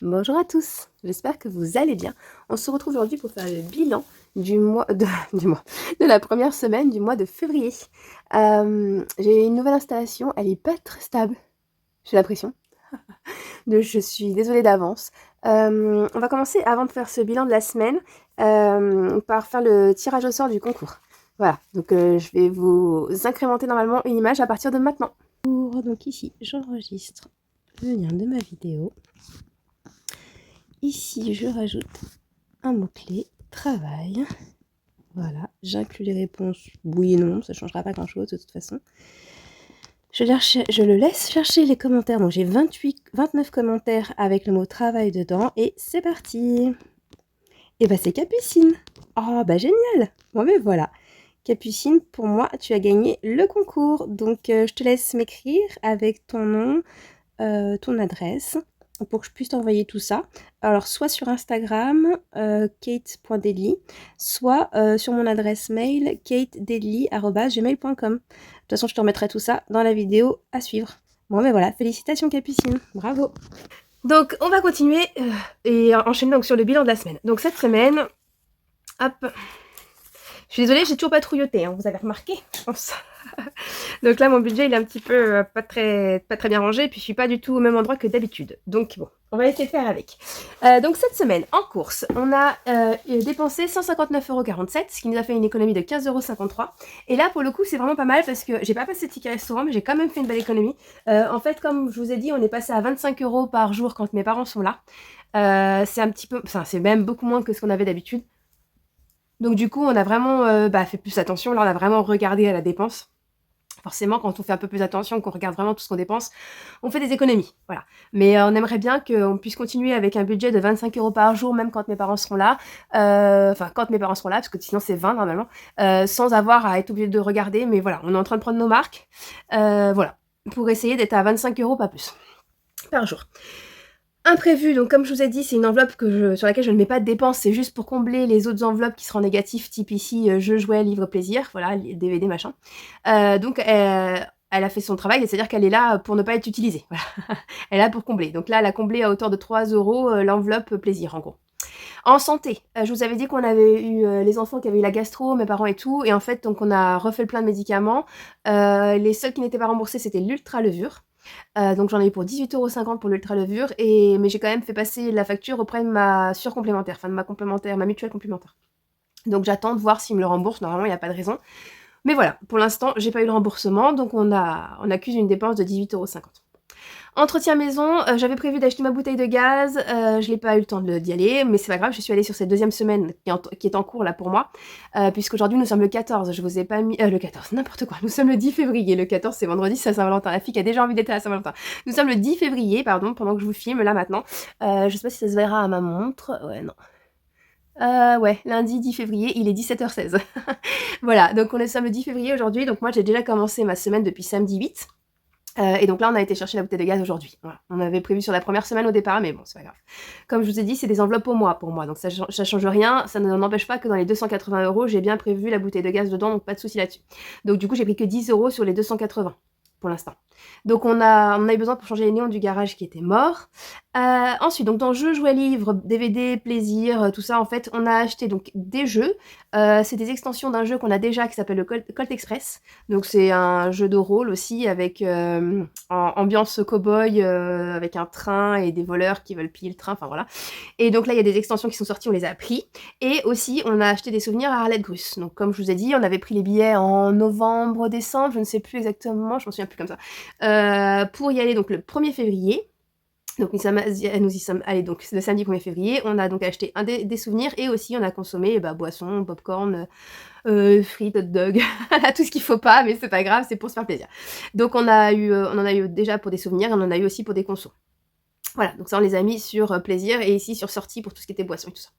Bonjour à tous, j'espère que vous allez bien. On se retrouve aujourd'hui pour faire le bilan du mois de, de la première semaine du mois de février. J'ai une nouvelle installation, elle est pas très stable, j'ai l'impression. Je suis désolée d'avance. On va commencer, avant de faire ce bilan de la semaine, par faire le tirage au sort du concours. Voilà, donc je vais vous incrémenter normalement une image à partir de maintenant. Donc ici, j'enregistre le lien de ma vidéo. Ici, je rajoute un mot-clé, travail. Voilà, j'inclus les réponses oui et non, ça ne changera pas grand-chose de toute façon. Je le laisse chercher les commentaires. Donc j'ai 29 commentaires avec le mot travail dedans et c'est parti. Et bah c'est Capucine. Oh bah génial. Bon mais voilà. Capucine, pour moi, tu as gagné le concours. Donc je te laisse m'écrire avec ton nom, ton adresse, pour que je puisse t'envoyer tout ça. Alors, soit sur Instagram, kate.deadly, soit sur mon adresse mail, katedeadly@gmail.com. De toute façon, je te remettrai tout ça dans la vidéo à suivre. Bon, mais voilà, félicitations Capucine, bravo. Donc, on va continuer et enchaîner donc sur le bilan de la semaine. Donc, cette semaine, hop, je suis désolée, j'ai toujours pas trouilloté, hein, vous avez remarqué, je pense. Donc là, mon budget, il est un petit peu pas très bien rangé, et puis je suis pas du tout au même endroit que d'habitude. Donc bon, on va essayer de faire avec. Donc cette semaine, en course, on a dépensé 159,47 €, ce qui nous a fait une économie de 15,53 €. Et là, pour le coup, c'est vraiment pas mal parce que j'ai pas passé de ticket restaurant, mais j'ai quand même fait une belle économie. En fait, comme je vous ai dit, on est passé à 25 € par jour quand mes parents sont là. C'est un petit peu, enfin, c'est même beaucoup moins que ce qu'on avait d'habitude. Donc du coup, on a vraiment fait plus attention. Là, on a vraiment regardé à la dépense. Forcément, quand on fait un peu plus attention, qu'on regarde vraiment tout ce qu'on dépense, on fait des économies, voilà. Mais on aimerait bien qu'on puisse continuer avec un budget de 25 € par jour, même quand mes parents seront là. Enfin, quand mes parents seront là, parce que sinon c'est 20 normalement, sans avoir à être obligé de regarder. Mais voilà, on est en train de prendre nos marques, voilà, pour essayer d'être à 25 €, pas plus, par jour. Imprévu, donc comme je vous ai dit, c'est une enveloppe sur laquelle je ne mets pas de dépenses, c'est juste pour combler les autres enveloppes qui seront négatives, type ici, jeux, jouets, livres, plaisir, voilà, DVD, machin. Donc elle a fait son travail, c'est-à-dire qu'elle est là pour ne pas être utilisée, voilà. Elle est là pour combler. Donc là, elle a comblé à hauteur de 3 € l'enveloppe plaisir, en gros. En santé, je vous avais dit qu'on avait eu les enfants qui avaient eu la gastro, mes parents et tout, et en fait, donc on a refait le plein de médicaments. Les seuls qui n'étaient pas remboursés, c'était l'ultra-levure. Donc j'en ai eu pour 18,50 € pour l'ultra-levure, mais j'ai quand même fait passer la facture auprès de ma surcomplémentaire, enfin de ma mutuelle complémentaire. Donc j'attends de voir s'ils me le remboursent, normalement il n'y a pas de raison. Mais voilà, pour l'instant, j'ai pas eu le remboursement, donc on accuse une dépense de 18,50 €. Entretien maison, j'avais prévu d'acheter ma bouteille de gaz, je n'ai pas eu le temps d'y aller, mais c'est pas grave, je suis allée sur cette deuxième semaine qui est en cours là pour moi, puisqu'aujourd'hui nous sommes le 14, je vous ai pas mis... le 14, n'importe quoi, nous sommes le 10 février, le 14 c'est vendredi, c'est à Saint-Valentin, la fille qui a déjà envie d'être à Saint-Valentin. Nous sommes le 10 février, pardon, pendant que je vous filme là maintenant. Je sais pas si ça se verra à ma montre, ouais non. Ouais, lundi 10 février, il est 17h16. Voilà, donc on est le 10 février aujourd'hui, donc moi j'ai déjà commencé ma semaine depuis samedi 8. Et donc là, on a été chercher la bouteille de gaz aujourd'hui. Voilà. On avait prévu sur la première semaine au départ, mais bon, c'est pas grave. Comme je vous ai dit, c'est des enveloppes au mois pour moi, donc ça change rien. Ça n'empêche pas que dans les 280 €, j'ai bien prévu la bouteille de gaz dedans, donc pas de souci là-dessus. Donc du coup, j'ai pris que 10 € sur les 280 pour l'instant. Donc on a eu besoin pour changer les néons du garage qui était mort. Ensuite, donc dans jeux, jouets, livres, DVD, plaisir, tout ça, en fait, on a acheté donc des jeux. C'est des extensions d'un jeu qu'on a déjà qui s'appelle le Colt Express. Donc c'est un jeu de rôle aussi avec ambiance cow-boy, avec un train et des voleurs qui veulent piller le train, enfin voilà. Et donc là, il y a des extensions qui sont sorties, on les a pris. Et aussi, on a acheté des souvenirs à Arlette Gruss. Donc comme je vous ai dit, on avait pris les billets en novembre, décembre, je ne sais plus exactement, je m'en souviens plus comme ça, pour y aller donc le 1er février. Donc nous y sommes allés donc le samedi 1er février, on a donc acheté des souvenirs et aussi on a consommé boissons, popcorn, frites, hot dog, tout ce qu'il faut pas, mais c'est pas grave, c'est pour se faire plaisir. Donc on en a eu déjà pour des souvenirs, et on en a eu aussi pour des consos. Voilà, donc ça on les a mis sur plaisir et ici sur sortie pour tout ce qui était boisson et tout ça.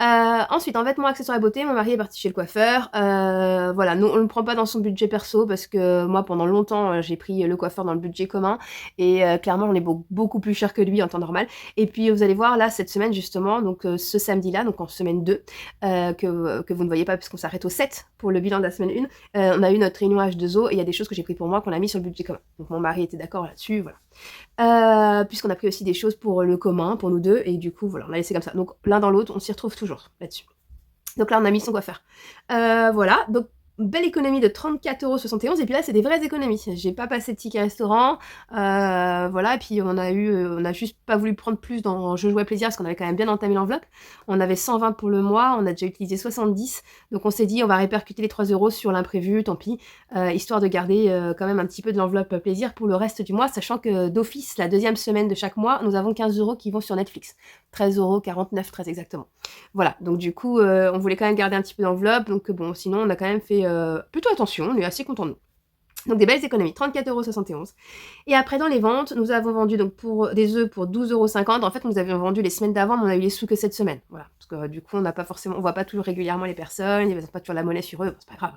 Ensuite, en vêtements, accessoires et beauté, mon mari est parti chez le coiffeur. Voilà, nous, on ne le prend pas dans son budget perso parce que moi, pendant longtemps, j'ai pris le coiffeur dans le budget commun et clairement, on est beaucoup plus cher que lui en temps normal. Et puis, vous allez voir, là, cette semaine, justement, donc ce samedi-là, donc en semaine 2, que vous ne voyez pas puisqu'on s'arrête au 7 pour le bilan de la semaine 1, on a eu notre réunion H2O et il y a des choses que j'ai pris pour moi qu'on a mis sur le budget commun. Donc, mon mari était d'accord là-dessus, voilà. Puisqu'on a pris aussi des choses pour le commun, pour nous deux, et du coup, voilà, on a laissé comme ça. Donc, l'un dans l'autre, on s'y retrouve toujours là-dessus. Donc là, on a mis son coiffeur. Voilà, donc belle économie de 34,71 €. Et puis là, c'est des vraies économies. J'ai pas passé de ticket restaurant. Voilà, et puis on a juste pas voulu prendre plus dans Je jouais plaisir parce qu'on avait quand même bien entamé l'enveloppe. On avait 120 pour le mois, on a déjà utilisé 70. Donc on s'est dit, on va répercuter les 3 € sur l'imprévu, tant pis, histoire de garder quand même un petit peu de l'enveloppe plaisir pour le reste du mois, sachant que d'office, la deuxième semaine de chaque mois, nous avons 15 € qui vont sur Netflix. 13,49 € très exactement. Voilà, donc du coup, on voulait quand même garder un petit peu d'enveloppe, donc bon, sinon on a quand même fait plutôt attention, on est assez content de nous. Donc des belles économies, 34,71 €. Et après dans les ventes, nous avons vendu donc pour des œufs pour 12,50 €. En fait, nous avions vendu les semaines d'avant, mais on a eu les sous que cette semaine. Voilà, parce que du coup, on voit pas toujours régulièrement les personnes, ils n'ont pas toujours la monnaie sur eux, bon, c'est pas grave.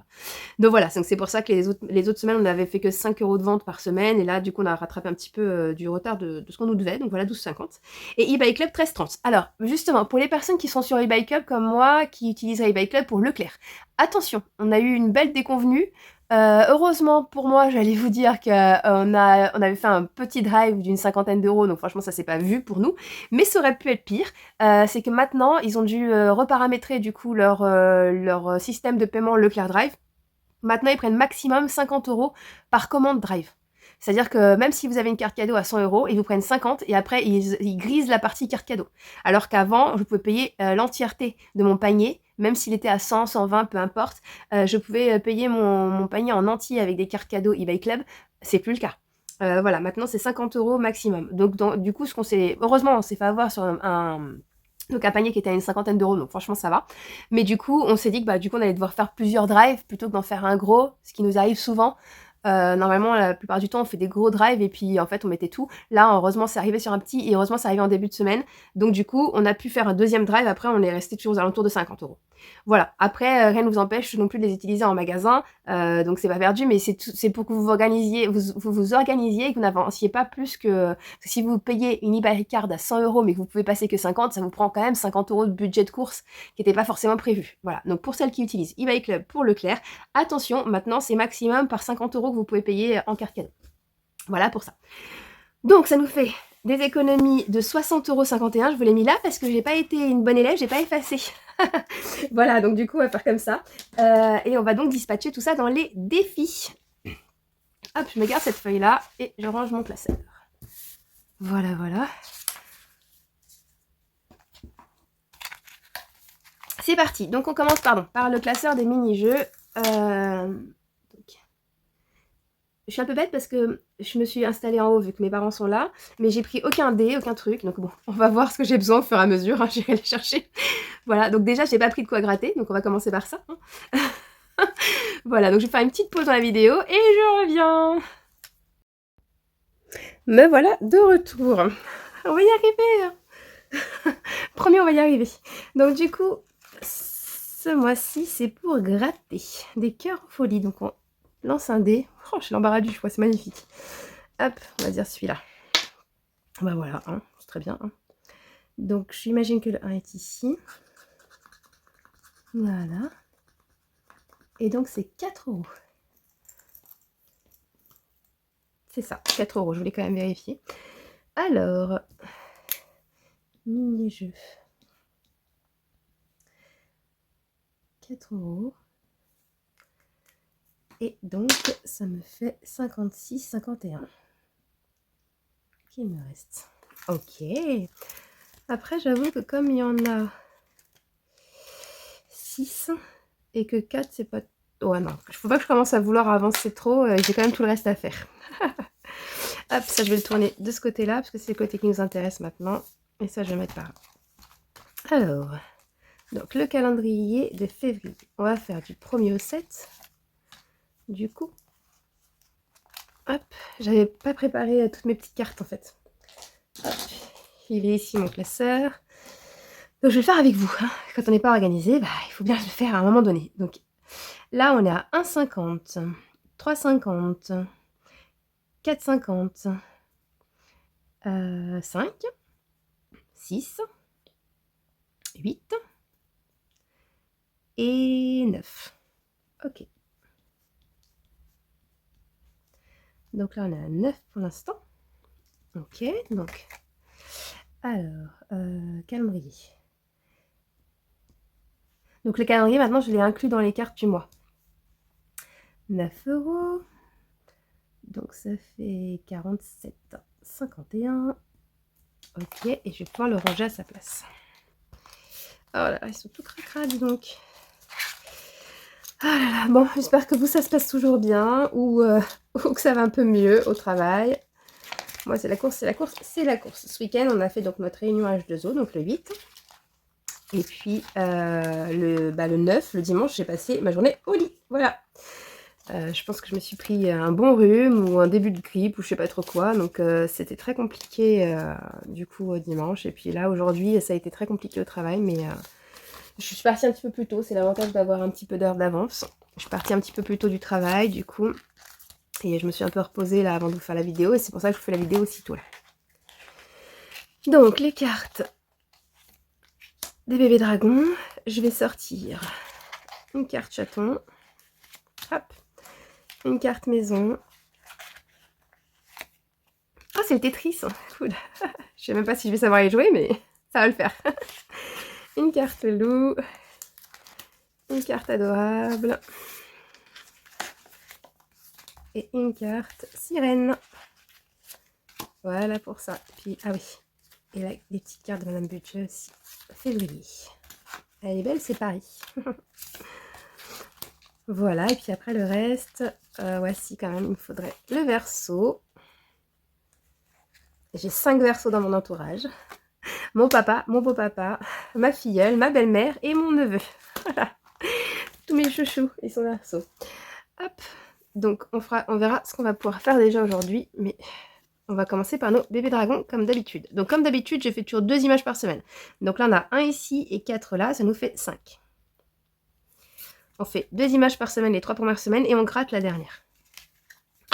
Donc voilà, donc c'est pour ça que les autres semaines, on n'avait fait que 5 € de vente par semaine. Et là, du coup, on a rattrapé un petit peu du retard de ce qu'on nous devait. Donc voilà, 12,50. Et eBay Club, 13,30. Alors, justement, pour les personnes qui sont sur eBay Club comme moi, qui utilisent eBay Club pour Leclerc, attention, on a eu une belle déconvenue. Heureusement pour moi, j'allais vous dire qu'on on avait fait un petit drive d'une 50aine d'euros, donc franchement, ça s'est pas vu pour nous. Mais ça aurait pu être pire. C'est que maintenant, ils ont dû reparamétrer du coup leur système de paiement Leclerc Drive. Maintenant, ils prennent maximum 50 € par commande drive. C'est-à-dire que même si vous avez une carte cadeau à 100 €, ils vous prennent 50 et après, ils grisent la partie carte cadeau. Alors qu'avant, je pouvais payer l'entièreté de mon panier, même s'il était à 100, 120, peu importe. Je pouvais payer mon panier en entier avec des cartes cadeaux eBay Club. C'est plus le cas. Voilà, maintenant, c'est 50 € maximum. Donc, du coup, heureusement, on s'est fait avoir sur donc un panier qui était à une 50aine d'euros, donc franchement ça va. Mais du coup, on s'est dit que du coup on allait devoir faire plusieurs drives plutôt que d'en faire un gros, ce qui nous arrive souvent. Normalement, la plupart du temps, on fait des gros drives et puis en fait, on mettait tout. Là, heureusement, c'est arrivé sur un petit et heureusement, c'est arrivé en début de semaine. Donc du coup, on a pu faire un deuxième drive. Après, on est resté toujours aux alentours de 50 €. Voilà. Après, rien ne vous empêche non plus de les utiliser en magasin. Donc c'est pas perdu, mais c'est pour que vous vous organisiez, vous organisiez et que vous n'avanciez pas plus que... Si vous payez une eBay Card à 100 € mais que vous pouvez passer que 50, ça vous prend quand même 50 € de budget de course qui n'était pas forcément prévu. Voilà. Donc pour celles qui utilisent eBay Club pour Leclerc, attention, maintenant c'est maximum par 50 € que vous pouvez payer en carte cadeau. Voilà pour ça. Donc ça nous fait des économies de 60,51 €. Je vous l'ai mis là parce que j'ai pas été une bonne élève, j'ai pas effacé. Voilà, donc du coup on va faire comme ça. Et on va donc dispatcher tout ça dans les défis. Hop, je me garde cette feuille là et je range mon classeur. Voilà, voilà. C'est parti. Donc on commence par le classeur des mini-jeux. Je suis un peu bête parce que je me suis installée en haut vu que mes parents sont là, mais j'ai pris aucun dé, aucun truc. Donc bon, on va voir ce que j'ai besoin au fur et à mesure. Hein, j'irai les chercher. Voilà, donc déjà, j'ai pas pris de quoi gratter, donc on va commencer par ça. Hein. Voilà, donc je vais faire une petite pause dans la vidéo et je reviens. Me voilà de retour. On va y arriver. Promis, on va y arriver. Donc du coup, ce mois-ci, c'est pour gratter des cœurs en folie. Donc on lance un dé. Oh, j'ai l'embarras du choix, c'est magnifique. Hop, on va dire celui-là. Bah voilà, hein, c'est très bien. Hein. Donc j'imagine que le 1 est ici. Voilà. Et donc c'est 4 €. C'est ça, 4 €, je voulais quand même vérifier. Alors, mini-jeu. 4 €. Et donc, ça me fait 56,51 € qu'il me reste. Ok. Après, j'avoue que comme il y en a 6 et que 4, c'est pas... Ouais, non, il faut pas que je commence à vouloir avancer trop. J'ai quand même tout le reste à faire. Hop, ça, je vais le tourner de ce côté-là, parce que c'est le côté qui nous intéresse maintenant. Et ça, je vais mettre par là. Alors, donc le calendrier de février. On va faire du 1er au 7. Du coup, hop, j'avais pas préparé toutes mes petites cartes en fait. Hop, il est ici mon classeur. Donc je vais le faire avec vous, hein. Quand on n'est pas organisé, bah, il faut bien le faire à un moment donné. Donc là, on est à 1,50, 3,50, 4,50, 5, 6, 8 et 9. OK. Donc là, on est à 9 pour l'instant. OK, donc alors, calendrier. Donc le calendrier, maintenant, je l'ai inclus dans les cartes du mois. 9 €. Donc ça fait 47,51. OK, et je vais pouvoir le ranger à sa place. Oh là là, ils sont tout cracra, dis donc. Ah là là, bon, j'espère que vous, ça se passe toujours bien ou ou que ça va un peu mieux au travail. Moi, c'est la course, c'est la course, c'est la course. Ce week-end, on a fait donc notre réunion H2O, donc le 8. Et puis, le 9, le dimanche, j'ai passé ma journée au lit. Voilà. Je pense que je me suis pris un bon rhume ou un début de grippe ou je sais pas trop quoi. Donc, c'était très compliqué, du coup, dimanche. Et puis là, aujourd'hui, ça a été très compliqué au travail. Mais je suis partie un petit peu plus tôt. C'est l'avantage d'avoir un petit peu d'heure d'avance. Je suis partie un petit peu plus tôt du travail, du coup. Et je me suis un peu reposée là avant de vous faire la vidéo. Et c'est pour ça que je vous fais la vidéo aussitôt là. Donc, les cartes des bébés dragons. Je vais sortir une carte chaton. Hop. Une carte maison. Ah, c'est le Tetris. Cool. Je sais même pas si je vais savoir les jouer, mais ça va le faire. Une carte loup. Une carte adorable. Et une carte sirène. Voilà pour ça. Puis, ah oui. Et là, les petites cartes de Madame Budget aussi. Février. Elle est belle, c'est Paris. Voilà, et puis après le reste, voici quand même, il me faudrait le verso. J'ai 5 versos dans mon entourage. Mon papa, mon beau-papa, ma filleule, ma belle-mère et mon neveu. Voilà. Tous mes chouchous, ils sont versos. Hop. Donc on verra ce qu'on va pouvoir faire déjà aujourd'hui, mais on va commencer par nos bébés dragons comme d'habitude. Donc comme d'habitude, j'ai fait toujours 2 images par semaine. Donc là, on a 1 ici et 4 là, ça nous fait 5. On fait 2 images par semaine les 3 premières semaines et on gratte la dernière.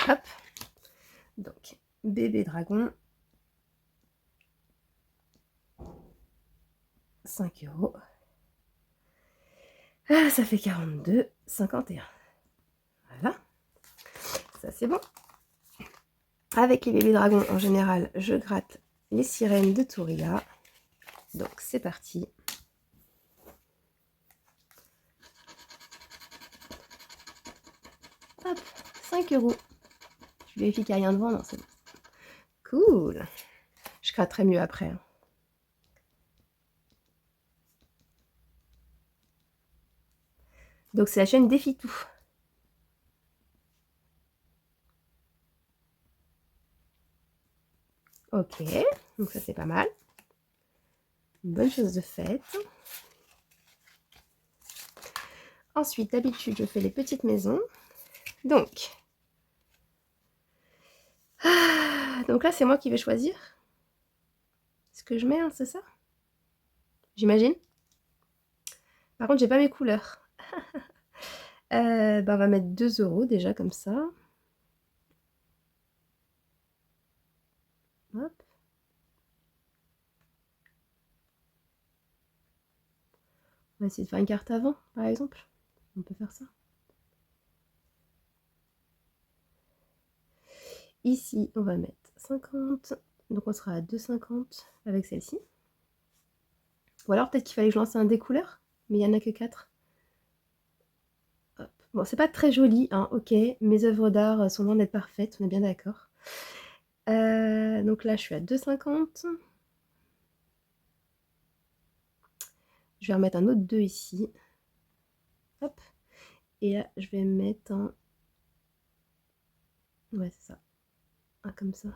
Hop. Donc, bébé dragon. 5 €. Ah, ça fait 42,51. Voilà. Ça, c'est bon. Avec les bébés dragons, en général, je gratte les sirènes de Touria. Donc, c'est parti. Hop, 5 €. Je vérifie qu'il n'y a rien devant. Non, c'est bon. Cool. Je gratterai mieux après. Donc, c'est la chaîne Défi Tout. Ok, donc ça, c'est pas mal. Une bonne chose de faite. Ensuite, d'habitude, je fais les petites maisons. Donc là, c'est moi qui vais choisir ce que je mets, hein, c'est ça? J'imagine. Par contre, j'ai pas mes couleurs. On va mettre 2 € déjà comme ça. Hop. On va essayer de faire une carte avant, par exemple. On peut faire ça. Ici, on va mettre 50. Donc, on sera à 2,50 avec celle-ci. Ou alors, peut-être qu'il fallait que je lance un des couleurs. Mais il n'y en a que 4. Hop. Bon, c'est pas très joli, hein, ok. Mes œuvres d'art sont loin d'être parfaites, on est bien d'accord. Donc là, je suis à 2,50. Je vais remettre un autre 2 ici. Hop. Et là, je vais mettre un... Ouais, c'est ça. Un comme ça.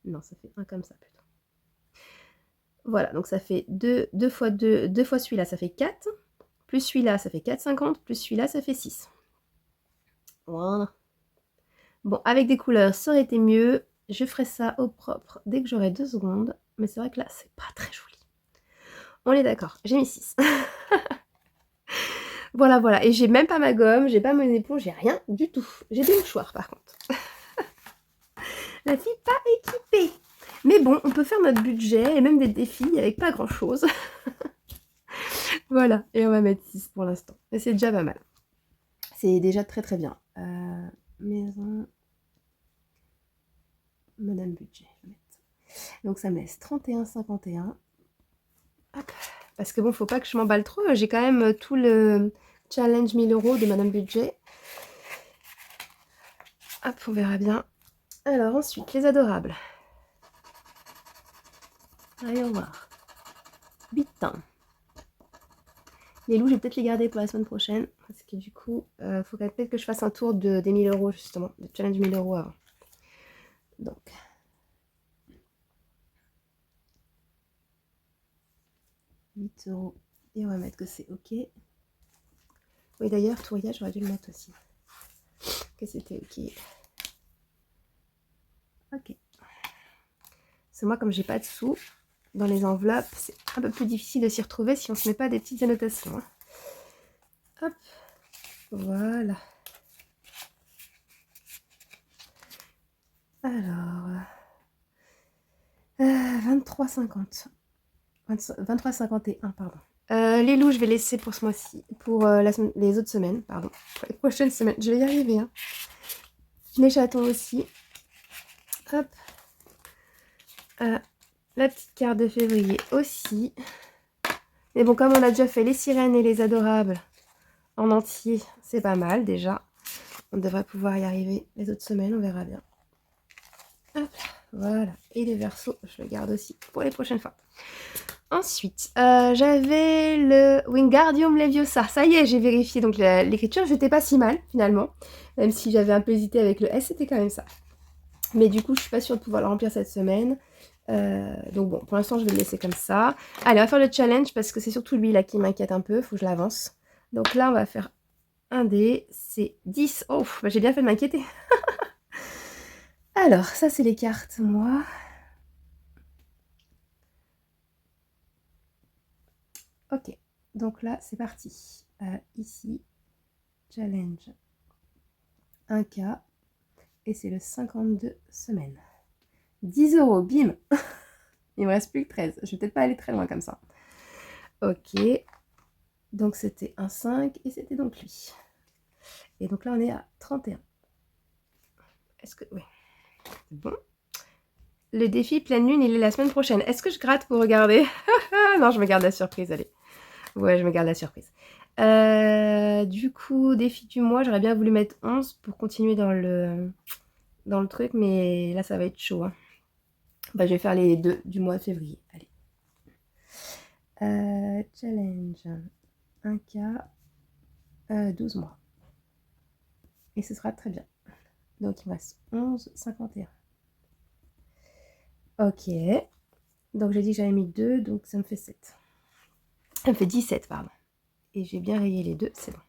Non, ça fait un comme ça plutôt. Voilà, donc ça fait 2 fois 2, 2 fois celui-là, ça fait 4. Plus celui-là, ça fait 4,50. Plus celui-là, ça fait 6. Voilà. Bon, avec des couleurs, ça aurait été mieux. Je ferai ça au propre dès que j'aurai 2 secondes. Mais c'est vrai que là, c'est pas très joli. On est d'accord, j'ai mis 6. Voilà, voilà. Et j'ai même pas ma gomme, j'ai pas mon éponge, j'ai rien du tout. J'ai des mouchoirs par contre. La fille pas équipée. Mais bon, on peut faire notre budget et même des défis avec pas grand chose. Voilà, et on va mettre 6 pour l'instant. Et c'est déjà pas mal. C'est déjà très très bien. Maison. Madame Budget. Donc ça me laisse 31,51. Hop. Parce que bon, faut pas que je m'emballe trop. J'ai quand même tout le challenge 1000 € de Madame Budget. Hop, on verra bien. Alors ensuite, les adorables. Allons voir. Bitin. Les loups, je vais peut-être les garder pour la semaine prochaine. Parce que du coup, faut peut-être que je fasse un tour des 1000 € justement. De challenge 1000 € avant. Donc. €. Et on va mettre que c'est OK. Oui, d'ailleurs, tourillage, j'aurais dû le mettre aussi. Que c'était OK. OK. C'est moi, comme j'ai pas de sous dans les enveloppes, c'est un peu plus difficile de s'y retrouver si on se met pas des petites annotations. Hein. Hop. Voilà. Alors. 23,50. 23,51, pardon. Les loups, je vais laisser pour ce mois-ci. Pour les autres semaines, pardon. Pour les prochaines semaines. Je vais y arriver. Hein. Les chatons aussi. Hop. La petite carte de février aussi. Mais bon, comme on a déjà fait les sirènes et les adorables en entier, c'est pas mal déjà. On devrait pouvoir y arriver les autres semaines, on verra bien. Hop, voilà. Et les versos, je le garde aussi pour les prochaines fois. Ensuite, j'avais le Wingardium Leviosa. Ça y est, j'ai vérifié. Donc l'écriture, j'étais pas si mal finalement. Même si j'avais un peu hésité avec le S, c'était quand même ça. Mais du coup, je suis pas sûre de pouvoir le remplir cette semaine. Donc bon, pour l'instant, je vais le laisser comme ça. Allez, on va faire le challenge parce que c'est surtout lui là qui m'inquiète un peu. Faut que je l'avance. Donc là, on va faire un dé. C'est 10. Oh, bah, j'ai bien fait de m'inquiéter. Alors, ça, c'est les cartes, moi. Ok. Donc là, c'est parti. Ici, challenge 1K. Et c'est le 52 semaines. 10 €, bim. Il me reste plus que 13. Je vais peut-être pas aller très loin comme ça. Ok. Donc c'était un 5 et c'était donc lui. Et donc là on est à 31. Est-ce que... Oui. C'est bon. Le défi pleine lune, il est la semaine prochaine. Est-ce que je gratte pour regarder? Non, je me garde la surprise, allez. Ouais, je me garde la surprise. Du coup, défi du mois, j'aurais bien voulu mettre 11 pour continuer dans le truc, mais là ça va être chaud. Hein. Bah, je vais faire les 2 du mois de février. Allez. Challenge 1K 12 mois. Et ce sera très bien. Donc il me reste 11,51. Ok. Donc j'ai dit que j'avais mis 2, donc ça me fait 7. Ça me fait 17, pardon. Et j'ai bien rayé les 2, c'est bon.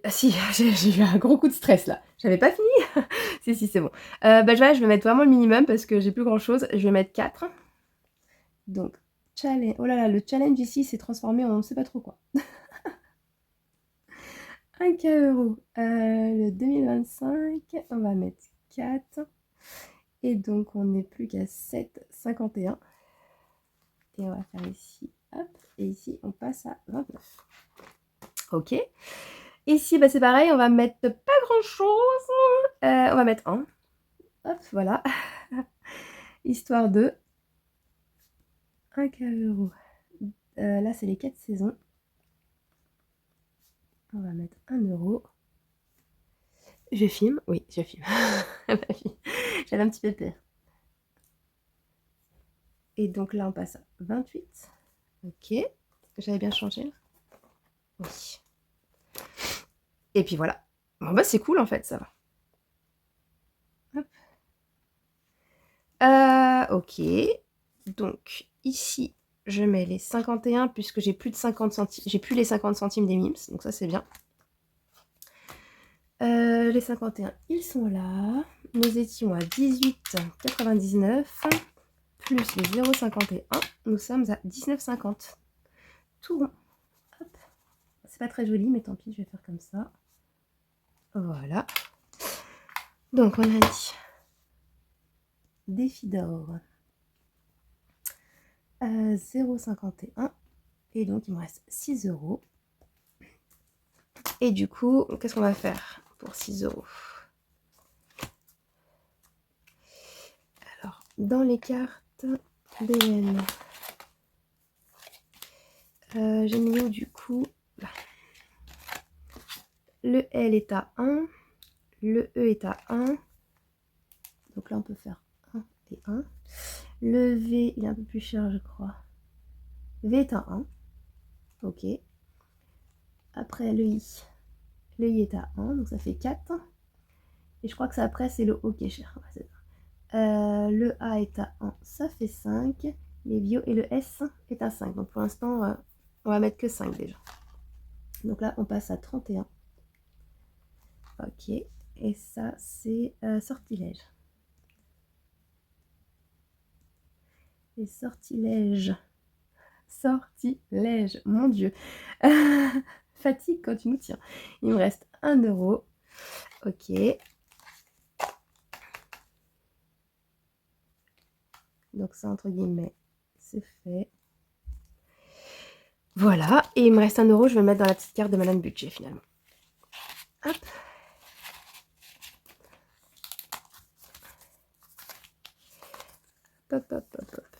Si, j'ai eu un gros coup de stress là. J'avais pas fini. si, c'est bon. Bah, je vais mettre vraiment le minimum parce que j'ai plus grand chose. Je vais mettre 4. Donc, challenge. Oh là là, le challenge ici s'est transformé en on ne sait pas trop quoi. 1K €. Le 2025, on va mettre 4. Et donc, on n'est plus qu'à 7,51. Et on va faire ici, hop. Et ici, on passe à 29. Ok. Ici, bah, c'est pareil, on va mettre pas grand-chose. On va mettre 1. Hop, voilà. Histoire de 1K €. Là, c'est les 4 saisons. On va mettre 1 €. Je filme? Oui, je filme. J'avais un petit peu peur. Et donc là, on passe à 28. Ok. J'avais bien changé. Oui. Et puis voilà. Bon, bah, c'est cool en fait, ça va. Hop. Ok. Donc ici, je mets les 51 puisque j'ai plus de 50 centimes. J'ai plus les 50 centimes des mimes. Donc ça, c'est bien. Les 51, ils sont là. Nous étions à 18,99 plus les 0,51, nous sommes à 19,50. Tout rond. Hop. C'est pas très joli, mais tant pis, je vais faire comme ça. Voilà. Donc, on a dit défi d'or 0,51. Et donc, il me reste 6 €. Et du coup, qu'est-ce qu'on va faire pour 6 €? Alors, dans les cartes BN, j'ai mis où du coup? Là. Le L est à 1, le E est à 1. Donc là, on peut faire 1 et 1. Le V, il est un peu plus cher, je crois. V est à 1. Ok. Après, le I. Le I est à 1, donc ça fait 4. Et je crois que ça, après, c'est le O qui est cher. Ouais, c'est ça. Le A est à 1, ça fait 5. Les bio et le S est à 5. Donc pour l'instant, on va mettre que 5 déjà. Donc là, on passe à 31. Ok. Et ça, c'est sortilège. Et sortilège. Sortilège. Mon Dieu. Fatigue quand tu nous tiens. Il me reste 1 €. Ok. Donc ça, entre guillemets, c'est fait. Voilà. Et il me reste 1 €. Je vais le mettre dans la petite carte de Madame Budget, finalement. Hop. Hop, hop, hop, hop.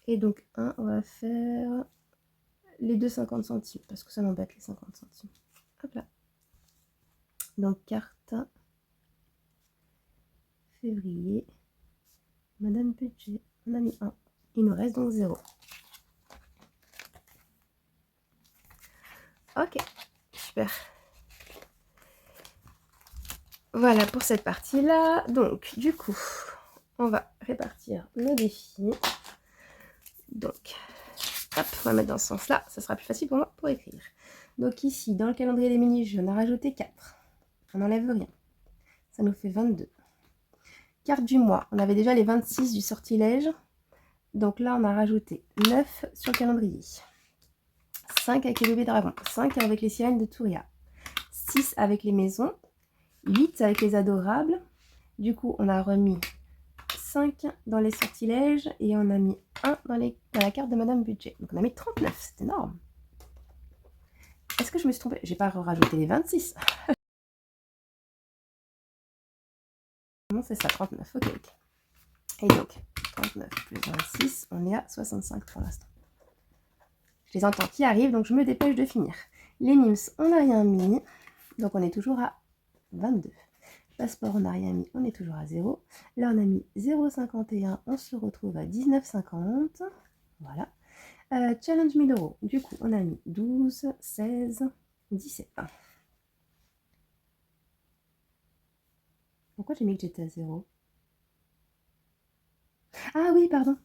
Et donc, on va faire les 2,50 centimes, parce que ça m'embête les 50 centimes. Hop là. Donc, carte février. Madame Budget. On a mis 1. Il nous reste donc 0. Ok, super. Voilà pour cette partie-là. Donc, du coup, on va répartir nos défis. Donc, hop, on va mettre dans ce sens-là. Ça sera plus facile pour moi pour écrire. Donc ici, dans le calendrier des mini-jeux, on a rajouté 4. On n'enlève rien. Ça nous fait 22. Carte du mois. On avait déjà les 26 du sortilège. Donc là, on a rajouté 9 sur le calendrier. 5 avec les bébés dragons. 5 avec les sirènes de Touria. 6 avec les maisons. 8 avec les adorables. Du coup, on a remis 5 dans les sortilèges et on a mis 1 dans la carte de Madame Budget. Donc on a mis 39, c'est énorme. Est-ce que je me suis trompée? J'ai pas rajouté les 26. Non, c'est ça, 39. Ok, ok. Et donc, 39 plus 26, on est à 65 pour l'instant. Je les entends qui arrivent, donc je me dépêche de finir. Les mims, on n'a rien mis. Donc on est toujours à 22. Passeport, on n'a rien mis, on est toujours à 0. Là, on a mis 0,51, on se retrouve à 19,50. Voilà. Challenge 1000 €. Du coup, on a mis 12, 16, 17. Pourquoi j'ai mis que j'étais à 0? Ah oui, pardon.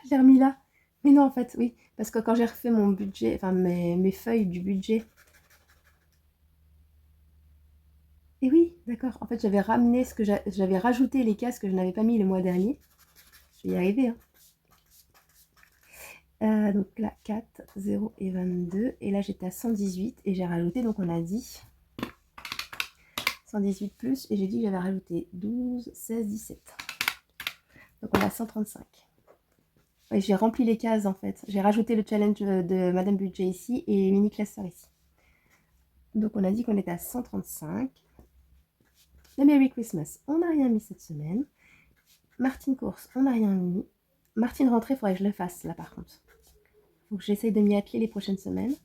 Je l'ai remis là. Mais non, en fait, oui. Parce que quand j'ai refait mon budget, enfin mes feuilles du budget. Et oui, d'accord. En fait, j'avais ramené ce que j'avais rajouté les cases que je n'avais pas mis le mois dernier. Je vais y arriver, hein. Donc là, 4, 0 et 22. Et là, j'étais à 118 et j'ai rajouté, donc on a dit 118 plus. Et j'ai dit que j'avais rajouté 12, 16, 17. Donc on a 135. Et j'ai rempli les cases en fait. J'ai rajouté le challenge de Madame Budget ici et Mini Cluster ici. Donc on a dit qu'on était à 135. Le Merry Christmas, on n'a rien mis cette semaine. Martine Course, on n'a rien mis. Martine Rentrée, il faudrait que je le fasse là par contre. Faut que j'essaye de m'y atteler les prochaines semaines.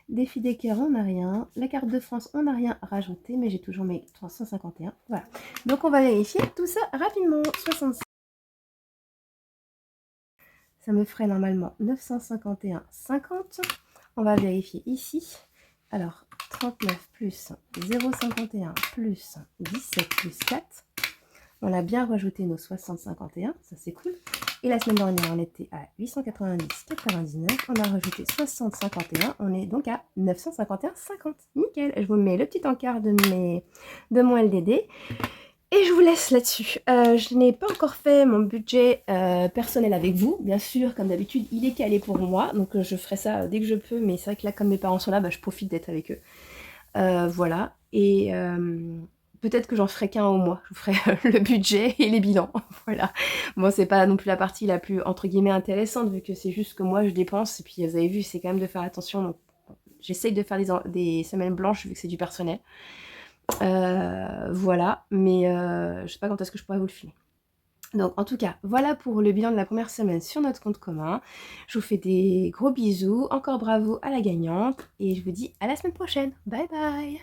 Défi des cœurs, on n'a rien. La carte de France, on n'a rien rajouté, mais j'ai toujours mes 351. Voilà. Donc on va vérifier tout ça rapidement. 65. Ça me ferait normalement 951,50. On va vérifier ici. Alors, 39 plus 0,51 plus 17 plus 4. On a bien rajouté nos 60,51. Ça, c'est cool. Et la semaine dernière, on était à 890,99. On a rajouté 60,51. On est donc à 951,50. Nickel. Je vous mets le petit encart de mon LDD. Et je vous laisse là-dessus. Je n'ai pas encore fait mon budget personnel avec vous. Bien sûr, comme d'habitude, il est calé pour moi. Donc je ferai ça dès que je peux. Mais c'est vrai que là, comme mes parents sont là, bah, je profite d'être avec eux. Voilà. Et peut-être que j'en ferai qu'un au mois. Je vous ferai le budget et les bilans. Voilà. Bon, c'est pas non plus la partie la plus, entre guillemets, intéressante, vu que c'est juste que moi, je dépense. Et puis, vous avez vu, c'est quand même de faire attention. Donc, j'essaye de faire des semaines blanches, vu que c'est du personnel. Voilà. Mais je sais pas quand est-ce que je pourrais vous le filer. Donc en tout cas, voilà pour le bilan de la première semaine sur notre compte commun. Je vous fais des gros bisous, encore bravo à la gagnante et je vous dis à la semaine prochaine. Bye bye.